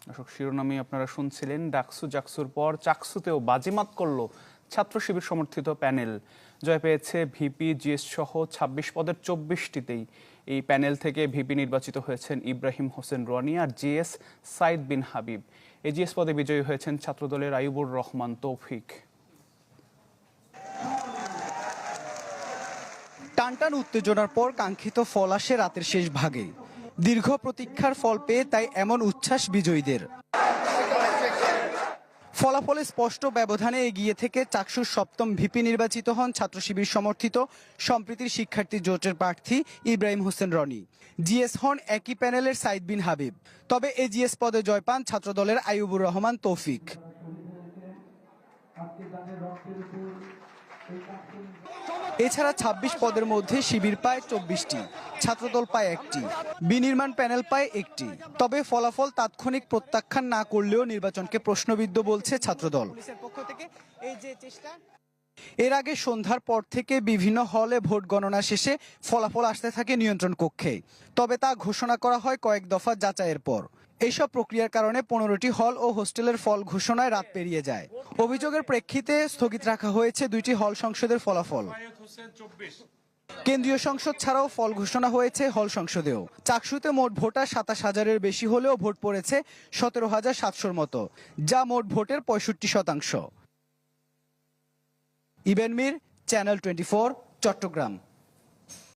দর্শক, শিরোনামে আপনারা শুনছিলেন ডাকসু জাকসুর পর চাকসুতেও বাজিমাত করল ছাত্র শিবির সমর্থিত প্যানেল। জয় পেয়েছে ভিপি, জিএস সহ ২৬ পদের ২৪টিতেই। এই প্যানেল থেকে ভিপি নির্বাচিত হয়েছেন ইব্রাহিম হোসেন রনি আর জিএস সাইদ বিন হাবিব। এই জিএস পদে বিজয়ী হয়েছেন ছাত্রদলের আইয়ুবুর রহমান তৌফিক। টানটান উত্তেজনার পর কাঙ্ক্ষিত ফল আসে রাতের শেষ ভাগে। দীর্ঘ প্রতীক্ষার ফল পেয়ে তাই এমন উচ্ছ্বাস বিজয়ীদের। ফলাফলে স্পষ্ট ব্যবধানে এগিয়ে থেকে চাকসুর সপ্তম ভিপি নির্বাচিত হন ছাত্র শিবির সমর্থিত সম্প্রীতির শিক্ষার্থী জোটের প্রার্থী ইব্রাহিম হোসেন রনি। জিএস হন একই প্যানেলের সাইদ বিন হাবিব। তবে এই জিএস পদে জয় পান ছাত্রদলের আইয়ুবুর রহমান তৌফিক। এছাড়া ২৬ পদের মধ্যে শিবির পায় ২৪টি, ছাত্রদল পায় 1টি, বিনির্মাণ প্যানেল পায় 1টি। তবে ফলাফল তাৎক্ষণিক প্রত্যাখ্যান না করলেও নির্বাচনকে প্রশ্নবিদ্ধ বলছে ছাত্রদল। এর আগে সন্ধ্যার পর থেকে বিভিন্ন হলে ভোট গণনা শেষে ফলাফল আসতে থাকে নিয়ন্ত্রণ কক্ষে। তবে তা ঘোষণা করা হয় কয়েক দফা যাচাইয়ের পর। এইসব প্রক্রিয়ার কারণে 15টি হল ও হোস্টেলের ফল ঘোষণায় রাত পেরিয়ে যায়। অভিযোগের প্রেক্ষিতে স্থগিত রাখা হয়েছে 2টি হল সংসদের ফলাফল। কেন্দ্রীয় সংসদ ছাড়াও ফল ঘোষণা হয়েছে হল সংসদেও। চাকসুতে মোট ভোটার ২৭,০০০-এর বেশি হলেও ভোট পড়েছে ১৭,৭০০-র মতো, যা মোট ভোটের ৬৫%। ইবেন মির, চ্যানেল 24, চট্টগ্রাম।